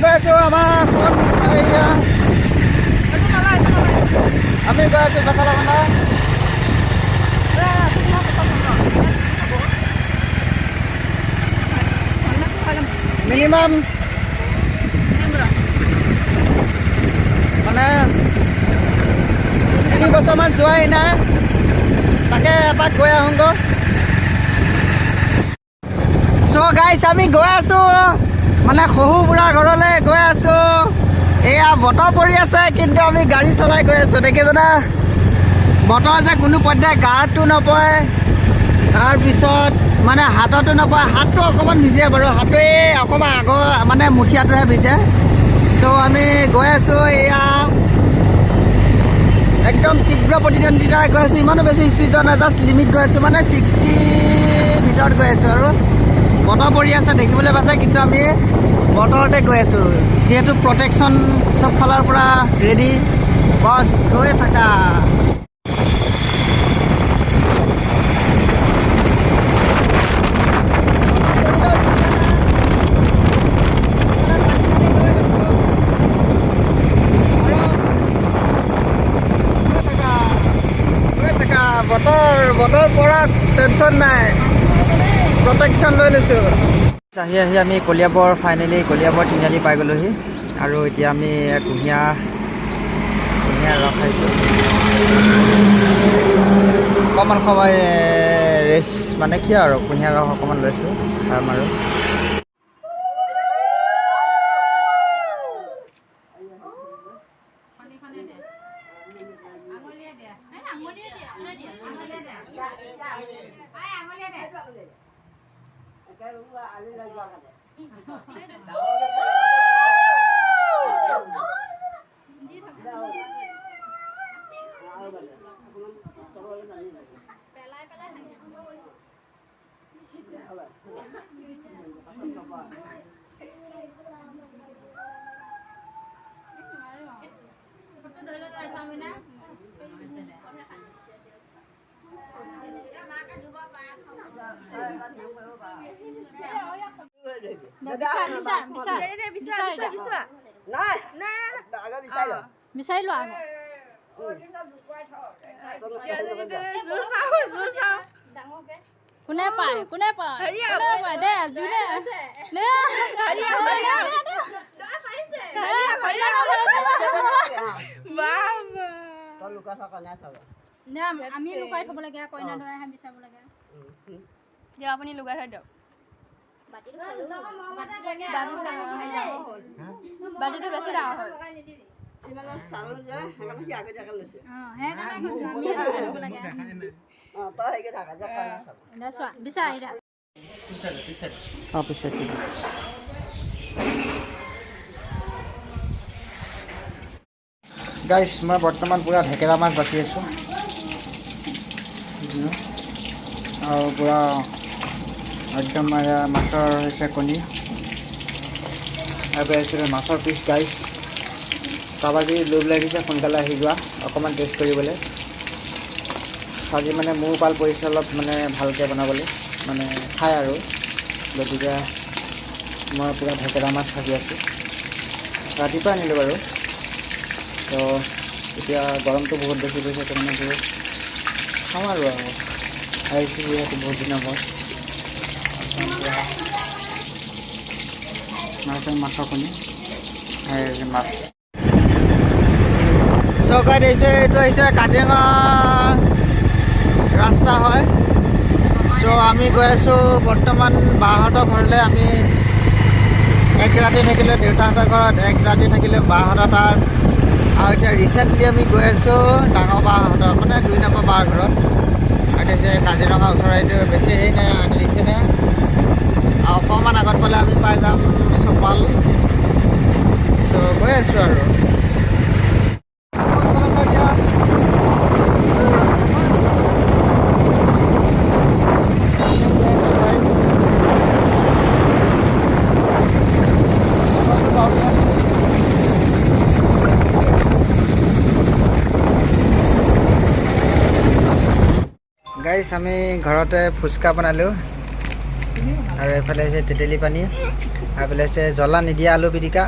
গৈ আছোঁ আমাৰ আমি গৈ আছোঁ বেচালামানা মিনিমাম মানে 3 বছৰমান যোৱাই নাই তাকে এপাক গৈ আহোঁগৈ চ' গাইছ আমি গৈ আছোঁ মানে শহু বুঢ়া ঘৰলৈ গৈ আছোঁ এয়া বতৰ পৰি আছে কিন্তু আমি গাড়ী চলাই গৈ আছোঁ দেখিছেনে বতৰ যে কোনো পৰ্যায় গাটো নপৰে তাৰপিছত মানে হাততো নপৰে হাতটো অকণমান ভিজে বাৰু হাতটোৱে অকণমান আগৰ মানে মুঠিয়াটোহে ভিজে চ' আমি গৈ আছোঁ এয়া একদম তীব্ৰ প্ৰতিদ্বন্দ্বিতাৰে গৈ আছোঁ ইমানো বেছি স্পীডত নাই জাষ্ট লিমিট গৈ আছোঁ মানে 60 ভিতৰত গৈ আছোঁ আৰু বতৰ পৰি আছে দেখিবলৈ পাইছে কিন্তু আমি বতৰতে গৈ আছোঁ যিহেতু প্ৰটেকশ্যন চব ফালৰ পৰা ৰেডি বছ গৈ থাকা বতৰ পৰা টেনশ্যন নাই প্ৰটেকশ্যন লৈ লৈছোঁ আহি আমি কলিয়াবৰ ফাইনেলি কলিয়াবৰ তিনিআলি পাই গ'লোহি আৰু এতিয়া আমি কুঁহিয়াৰ ৰস খাইছোঁ অকণমান সময় ৰেষ্ট মানে কি আৰু কুঁহিয়াৰ ৰস অকণমান লৈছোঁ খাম আৰু বিচাৰি লোৱা কোনে পায় দে জোৰে আমি লুকাই থব লাগে কইনা দৰাই বিচাৰিব লাগে দিয়ক আপুনি লুকাই থৈ দিয়ক বাটিটো বেছি ডাঙৰ হ'ল গাইছ মই বৰ্তমান পূৰা ঢেকেৰা মাছ বাচি আছোঁ আৰু পূৰা একদম মাছৰ হৈছে কণী আৰু আছিলোঁ মাছৰ পিচ গাইছ কাৰোবাৰ যদি লোভ লাগিছে সোনকালে আহি যোৱা অকণমান টেষ্ট কৰিবলৈ আজি মানে মোৰ পাল পৰিছে অলপ মানে ভালকৈ বনাবলৈ মানে খাই আৰু গতিকে মই পূৰা ঢেকেৰা মাছ ভাজি আছোঁ ৰাতিপুৱা আনিলোঁ বাৰু তো এতিয়া গৰমটো বহুত বেছি পৰিছে তাৰমানে খাওঁ আৰু আহিছোঁ যিহেতু বহুত দিনৰ মূৰত মাছৰ কণী মাছ চৌকাত আহিছে এইটো আহিছে কাজিৰঙা ৰাস্তা হয় চ' আমি গৈ আছোঁ বৰ্তমান বাহঁতৰ ঘৰলৈ আমি এক ৰাতি থাকিলোঁ দেউতাহঁতৰ ঘৰত এক ৰাতি থাকিলোঁ বাহঁতৰ তাত আৰু এতিয়া ৰিচেণ্টলি আমি গৈ আছোঁ ডাঙৰ বাহঁতৰ মানে 2 নম্বৰ বাৰ ঘৰত আৰু এতিয়া কাজিৰঙা ওচৰত এইটো বেছি হেৰি নাই আমি লিখিনে আৰু অকণমান আগত পালে আমি পাই যাম চপাল চ' গৈ আছোঁ আৰু গাইছ আমি ঘৰতে ফুচকা বনালোঁ আৰু এইফালে আছে তেতেলী পানী, এইফালে আছে জ্বলা নিদিয়া আলু পিটিকা,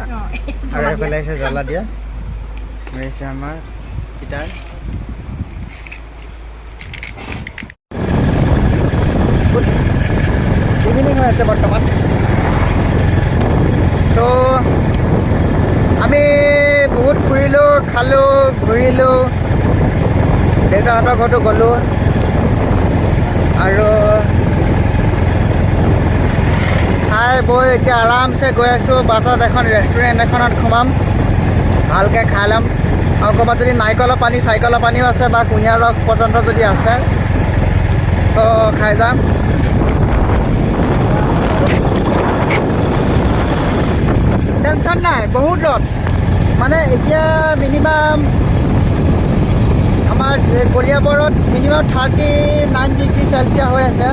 আৰু এইফালে আছে জ্বলা দিয়া। আৰু আছে আমাৰ পিতাৰ। ইভিনিং হৈ আছে বৰ্তমান। ত' আমি বহুত ফুৰিলোঁ, খালোঁ, ঘূৰিলোঁ, দেউতাহঁতৰ ঘৰতো গ'লোঁ, আৰু খাই বৈ এতিয়া আৰামছে গৈ আছোঁ বাটত এখন ৰেষ্টুৰেণ্ট এখনত সোমাম, ভালকৈ খাই ল'ম। আৰু ক'ৰবাত যদি নাৰিকলৰ পানী চাৰিকলৰ পানীও আছে বা কুঁহিয়াৰ ৰস পৰ্যন্ত যদি আছে তো খাই যাম। টেনশ্যন নাই, বহুত ৰ'দ। মানে এতিয়া মিনিমাম আমাৰ কলিয়াবৰত মিনিমাম 39 ডিগ্ৰী চেলচিয়াছ হৈ আছে।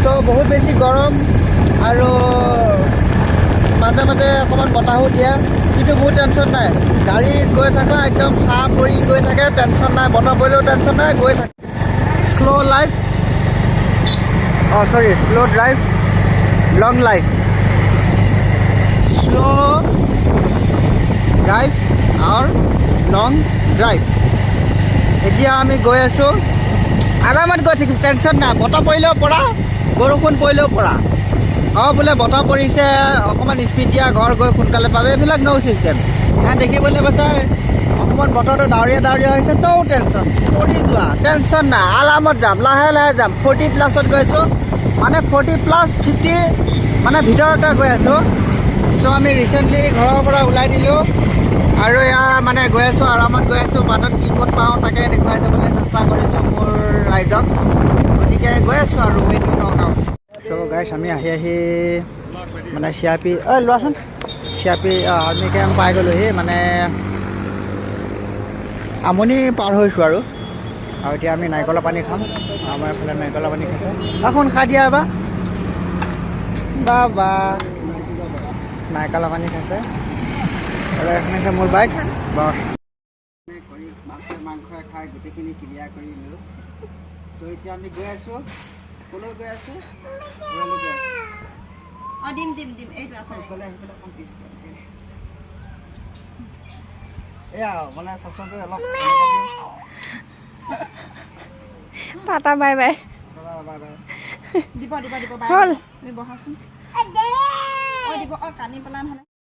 ত' বহুত বেছি গৰম, আৰু মাজে মাজে অকণমান বতাহো দিয়ে, কিন্তু মোৰ টেনশ্যন নাই। গাড়ীত গৈ থকা একদম চাহ পৰি গৈ থাকে, টেনশ্যন নাই। বতাহ পৰিলেও টেনশ্যন নাই, গৈ থাকে। শ্ল' লাইফ, শ্ল' ড্ৰাইভ, লং লাইফ। শ্ল' ড্ৰাইভ আৰু লং ড্ৰাইভ। এতিয়া আমি গৈ আছোঁ, আৰামত গৈ থাকিম, টেনশ্যন নাই। বতাহ পৰিলেও পৰা, বৰষুণ পৰিলেও পৰা। বোলে বতাহ পৰিছে, অকণমান স্পীড দিয়া, ঘৰ গৈ সোনকালে পাবে, এইবিলাক ন' ছিষ্টেম। দেখিবলৈ পাইছে অকণমান বতৰটো ডাৱৰীয়া ডাৱৰীয়া হৈছে, তও টেনশ্যন পৰি যোৱা, টেনশ্যন নাই, আৰামত যাম, লাহে লাহে যাম। 40+ গৈছোঁ, মানে 40+50 মানে ভিতৰতে গৈ আছোঁ। চ' আমি ৰিচেণ্টলি ঘৰৰ পৰা ওলাই দিলোঁ, আৰু এয়া মানে গৈ আছোঁ, আৰামত গৈ আছোঁ। বাটত কি ক'ত পাওঁ তাকে দেখুৱাই যাবলৈ চেষ্টা কৰিছোঁ মোৰ ৰাইজক। গতিকে গৈ আছোঁ আৰু ৱেইট টু নগাঁও। চ' গাইছ, আমি আহি মানে চিআৰপি লোৱাচোন, চিআৰপি আৰ্মি কেম্প পাই গ'লোহি। মানে আমনি পাৰ হৈছোঁ আৰু এতিয়া আমি নাৰিকলৰ পানী খাম। আমাৰ এইফালে নাৰিকলৰ পানী খাইছে, এখন খাই দিয়া বা বা নাৰিকলৰ পানী খাইছে, আৰু এখন আছে মোৰ বাইক। বছ কৰি মাংস খাই গোটেইখিনি ক্লিয়াৰ কৰি দিলোঁ। চ' এতিয়া আমি গৈ আছোঁ, ক'লৈ গৈ আছোঁ? দিম এইটো আছে ওচৰলৈ আহি পেলাই অকণ পিছ এয়া মানে চচমাটো অলপ tata bye bye. Bye bye. দিব বাই হ'ল। তুমি বহাচোন। দিব কানি পেলা নহ'লে।